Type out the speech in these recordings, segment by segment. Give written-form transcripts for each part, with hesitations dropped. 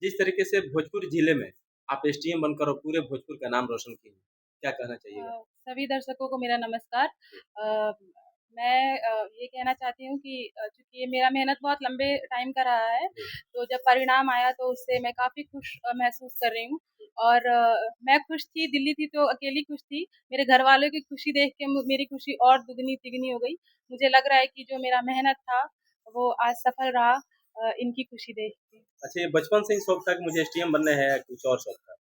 जिस तरीके से भोजपुर जिले में आप एसडीएम बनकर और पूरे भोजपुर का नाम रोशन किए हैं, क्या कहना चाहिएगा? सभी दर्शकों को मेरा नमस्कार। मैं ये कहना चाहती हूँ कि चूँकि ये मेरा मेहनत बहुत लंबे टाइम का रहा है, तो जब परिणाम आया तो उससे मैं काफ़ी खुश महसूस कर रही हूँ और मैं खुश थी, दिल्ली थी तो अकेली खुश थी। मेरे घरवालों की खुशी देख के मेरी खुशी और दुगनी-तिगनी हो गई। मुझे लग रहा है कि जो मेरा मेहनत था, वो आज सफल रहा इनकी खुशी देख के। अच्छा, ये बचपन से ही शौक था कि मुझे एसडीएम बनना है या कुछ और शौक था?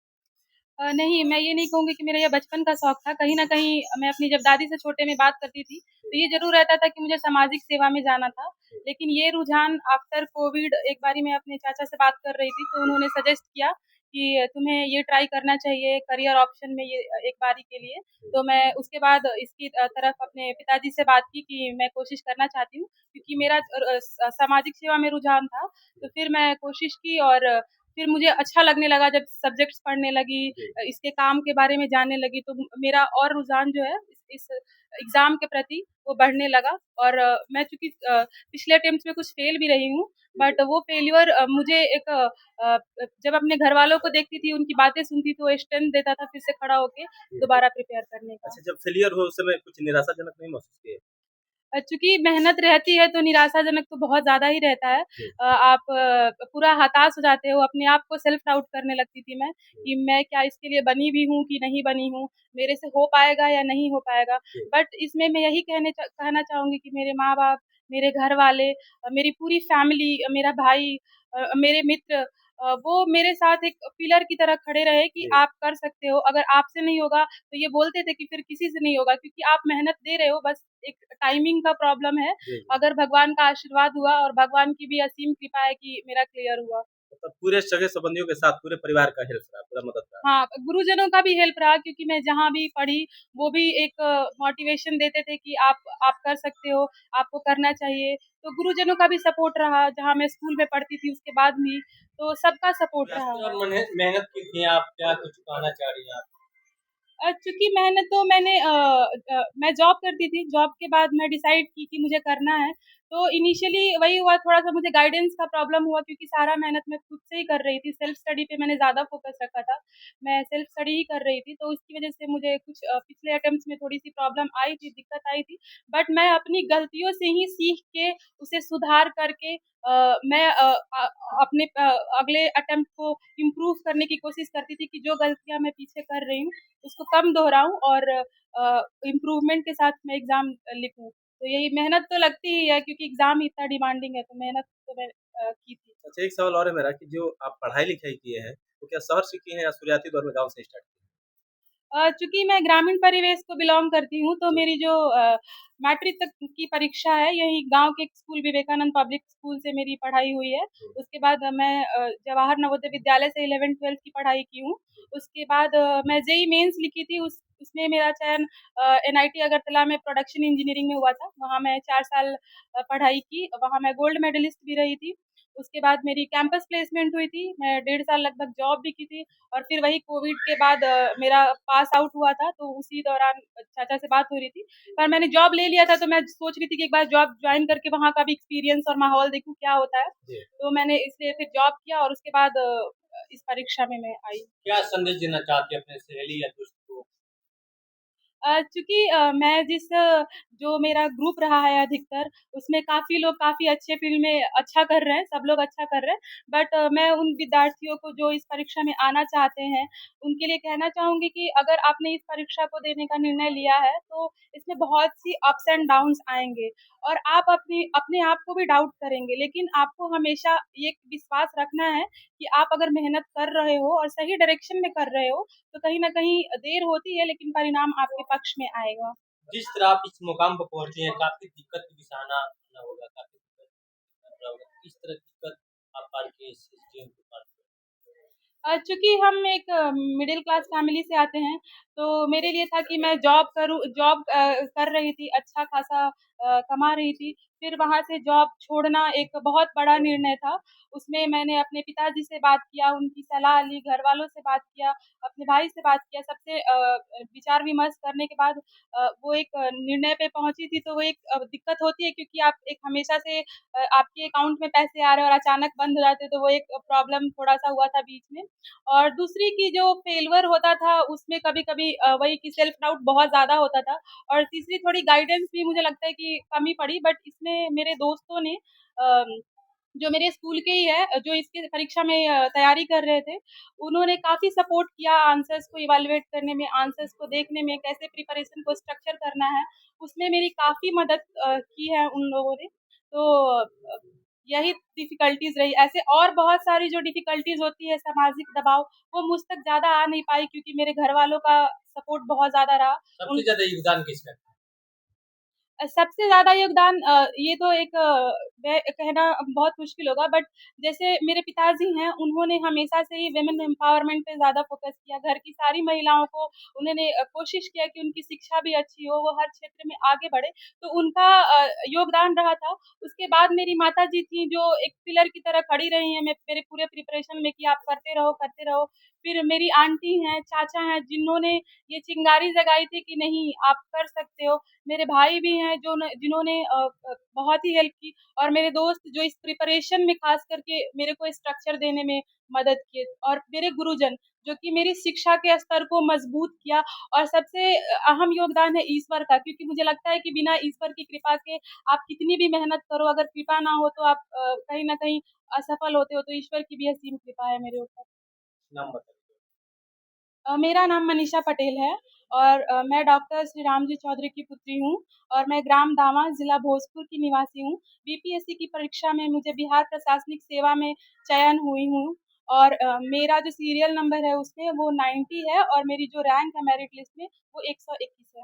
नहीं, मैं ये नहीं कहूँगी कि मेरा ये बचपन का शौक था। कहीं न कहीं मैं अपनी जब दादी से छोटे में बात करती थी, तो ये ज़रूर रहता था कि मुझे सामाजिक सेवा में जाना था। लेकिन ये रुझान आफ्टर कोविड एक बारी मैं अपने चाचा से बात कर रही थी, तो उन्होंने सजेस्ट किया कि तुम्हें ये ट्राई करना चाहिए करियर ऑप्शन में ये एक बारी के लिए। तो मैं उसके बाद इसकी तरफ अपने पिताजी से बात की कि मैं कोशिश करना चाहती हूँ, क्योंकि मेरा सामाजिक सेवा में रुझान था। तो फिर मैं कोशिश की और फिर मुझे अच्छा लगने लगा जब सब्जेक्ट्स पढ़ने लगी, इसके काम के बारे में जानने लगी तो मेरा और रुझान जो है इस एग्ज़ाम के प्रति वो बढ़ने लगा और मैं चूँकि पिछले अटेम्प्ट्स में कुछ फेल भी रही हूँ, बट वो फेल्योर मुझे एक जब अपने घरवालों को देखती थी, उनकी बातें सुनती तो स्ट्रेंथ देता था फिर से खड़ा होके दोबारा प्रिपेयर करने का। अच्छा, जब फेलियर हो उस समय कुछ निराशाजनक नहीं महसूस किए? चूँकि मेहनत रहती है तो निराशाजनक तो बहुत ज़्यादा ही रहता है। आप पूरा हताश हो जाते हो, अपने आप को सेल्फ डाउट करने लगती थी मैं कि मैं क्या इसके लिए बनी भी हूँ कि नहीं बनी हूँ, मेरे से हो पाएगा या नहीं हो पाएगा। बट इसमें मैं यही कहना चाहूँगी कि मेरे माँ-बाप, मेरे घर वाले, मेरी पूरी फैमिली, मेरा भाई, मेरे मित्र, वो मेरे साथ एक पिलर की तरह खड़े रहे कि आप कर सकते हो, अगर आपसे नहीं होगा तो ये बोलते थे कि फिर किसी से नहीं होगा क्योंकि आप मेहनत दे रहे हो, बस एक टाइमिंग का प्रॉब्लम है। अगर भगवान का आशीर्वाद हुआ और भगवान की भी असीम कृपा है कि मेरा क्लियर हुआ। मतलब पूरे सगे-संबंधियों के साथ पूरे परिवार का हेल्प रहा, पूरा मदद रहा। हाँ, गुरुजनों का भी हेल्प रहा क्योंकि मैं जहाँ भी पढ़ी, वो भी एक मोटिवेशन देते थे कि आप कर सकते हो, आपको करना चाहिए। तो गुरुजनों का भी सपोर्ट रहा, जहाँ मैं स्कूल में पढ़ती थी उसके बाद भी, तो सबका सपोर्ट रहा है। मेहनत की थी आप, क्या कुछ कहना चाह रही हैं आप? चूँकि मेहनत तो मैं जॉब करती थी, जॉब के बाद मैं डिसाइड की कि मुझे करना है। तो इनिशियली वही हुआ थोड़ा-सा मुझे गाइडेंस का प्रॉब्लम हुआ क्योंकि सारा मेहनत मैं खुद से ही कर रही थी, सेल्फ स्टडी पे मैंने ज़्यादा फ़ोकस रखा था। मैं सेल्फ स्टडी ही कर रही थी, तो उसकी वज़ह से मुझे कुछ पिछले अटेम्प्ट्स में थोड़ी-सी प्रॉब्लम आई थी, दिक्कत आई थी। बट मैं अपनी गलतियों से ही सीख के, उसे सुधार करके मैं अपने अगले अटेम्प्ट को इम्प्रूव करने की कोशिश करती थी कि जो गलतियाँ मैं पीछे कर रही हूँ, उसको कम दोहराऊँ और इम्प्रूवमेंट के साथ मैं एग्ज़ाम लिखूँ। तो यही मेहनत तो लगती ही है क्योंकि एग्ज़ाम ही इतना डिमांडिंग है, तो मेहनत तो मैं की थी। अच्छा, एक सवाल और है मेरा कि जो आप पढ़ाई-लिखाई किए हैं, वो क्या शहर से किए हैं या शुरुआती दौर में गाँव से स्टार्ट किए चूँकि मैं ग्रामीण परिवेश को बिलॉन्ग करती हूँ, तो मेरी जो मैट्रिक तक की परीक्षा है, यही गाँव के एक स्कूल विवेकानंद पब्लिक स्कूल से मेरी पढ़ाई हुई है। उसके बाद मैं जवाहर नवोदय विद्यालय से 11th-12th की पढ़ाई की हूँ। उसके बाद मैं जेईई मेन्स लिखी थी, उसमें मेरा चयन एनआईटी अगरतला में प्रोडक्शन इंजीनियरिंग में हुआ था। वहाँ मैं 4 साल पढ़ाई की, वहाँ मैं गोल्ड मेडलिस्ट भी रही थी। उसके बाद मेरी कैंपस प्लेसमेंट हुई थी, मैं 1.5 साल लगभग जॉब भी की थी। और फिर वही कोविड के बाद मेरा पास आउट हुआ था, तो उसी दौरान चाचा से बात हो रही थी। पर मैंने जॉब ले लिया था, तो मैं सोच रही थी कि एक बार जॉब जॉइन करके वहाँ का भी एक्सपीरियंस और माहौल देखूँ क्या होता है। जी। तो मैंने इसलिए फिर जॉब किया और उसके बाद इस परीक्षा में मैं आई। क्या संदेश देना चाहती हैं अपने सहेली या दोस्त को? चूँकि मैं जो मेरा ग्रुप रहा है अधिकतर, उसमें काफ़ी लोग काफ़ी अच्छे फ़ील्ड में अच्छा कर रहे हैं, सब लोग अच्छा कर रहे हैं। बट मैं उन विद्यार्थियों को जो इस परीक्षा में आना चाहते हैं, उनके लिए कहना चाहूँगी कि अगर आपने इस परीक्षा को देने का निर्णय लिया है, तो इसमें बहुत सी अप्स एंड डाउन्स आएँगे और आप अपने आप को भी डाउट करेंगे। लेकिन आपको हमेशा ये विश्वास रखना है कि आप अगर मेहनत कर रहे हो और सही डायरेक्शन में कर रहे हो, तो कहीं न कहीं देर होती है लेकिन परिणाम आपके पक्ष में आएगा। जिस तरह आप इस मुकाम पर पहुँचे हैं, काफ़ी दिक्कत भी सहना ना होगा, काफ़ी दिक्कत करना होगा। किस तरह दिक्कत आप पार किए इस जीवन को पार किए? चूँकि हम एक मिडल क्लास फैमिली से आते हैं, तो मेरे लिए था कि मैं जॉब कर रही थी, अच्छा खासा कमा रही थी। फिर वहाँ से जॉब छोड़ना एक बहुत बड़ा निर्णय था। उसमें मैंने अपने पिताजी से बात किया, उनकी सलाह ली, घरवालों से बात किया, अपने भाई से बात किया, सबसे विचार-विमर्श करने के बाद वो एक निर्णय पे पहुँची थी। तो वो एक दिक्कत होती है, क्योंकि आप एक हमेशा से आपके अकाउंट में पैसे आ रहे हैं और अचानक बंद हो जाते हैं, तो वो एक प्रॉब्लम थोड़ा-सा हुआ था बीच में। और दूसरी कि जो फेल्योर होता था उसमें कभी-कभी वही कि सेल्फ डाउट बहुत ज़्यादा होता था। और तीसरी थोड़ी गाइडेंस भी मुझे लगता है कि कमी पड़ी, बट इसमें मेरे दोस्तों ने जो मेरे स्कूल के ही है, जो इसकी परीक्षा में तैयारी कर रहे थे, उन्होंने काफ़ी सपोर्ट किया आंसर्स को इवैल्यूएट करने में, आंसर्स को देखने में, कैसे प्रिपरेशन को स्ट्रक्चर करना है, उसमें मेरी काफ़ी मदद की है उन लोगों ने। तो यही डिफ़िकल्टीज़ रही। ऐसे और बहुत सारी जो डिफ़िकल्टीज़ होती है, सामाजिक दबाव, वो मुझ तक ज़्यादा आ नहीं पाई, क्योंकि मेरे घरवालों का सपोर्ट बहुत ज़्यादा रहा। सबसे उन ज़्यादा योगदान किसका है? सबसे ज़्यादा योगदान ये तो एक मैं कहना बहुत मुश्किल होगा, बट जैसे मेरे पिताजी हैं, उन्होंने हमेशा से ही वुमेन एम्पावरमेंट पे ज़्यादा फ़ोकस किया। घर की सारी महिलाओं को उन्होंने कोशिश किया कि उनकी शिक्षा भी अच्छी हो, वो हर क्षेत्र में आगे बढ़े, तो उनका योगदान रहा था। उसके बाद मेरी माताजी थीं, जो एक पिलर की तरह खड़ी रही हैं मेरे पूरे प्रिपरेशन में कि आप करते रहो, करते रहो। फिर मेरी आंटी हैं, चाचा हैं, जिन्होंने ये चिंगारी जगाई थी कि नहीं, आप कर सकते हो। मेरे भाई भी हैं जिन्होंने बहुत ही हेल्प की, और मेरे दोस्त जो इस प्रिपरेशन में ख़ास करके मेरे को स्ट्रक्चर देने में मदद किए, और मेरे गुरुजन जो कि मेरी शिक्षा के स्तर को मज़बूत किया। और सबसे अहम योगदान है ईश्वर का, क्योंकि मुझे लगता है कि बिना ईश्वर की कृपा के आप कितनी भी मेहनत करो, अगर कृपा ना हो तो आप कहीं न कहीं असफल होते हो। तो ईश्वर की भी असीम कृपा है मेरे ऊपर। नाम बताइए। मेरा नाम मनीषा पटेल है, और मैं डॉक्टर श्री रामजी चौधरी की पुत्री हूँ, और मैं ग्राम दावा, ज़िला भोजपुर की निवासी हूँ। बीपीएससी की परीक्षा में मुझे बिहार प्रशासनिक सेवा में चयन हुई हूँ, और मेरा जो सीरियल नंबर है उसमें वो 90 है, और मेरी जो रैंक है मेरिट लिस्ट में वो 121 है।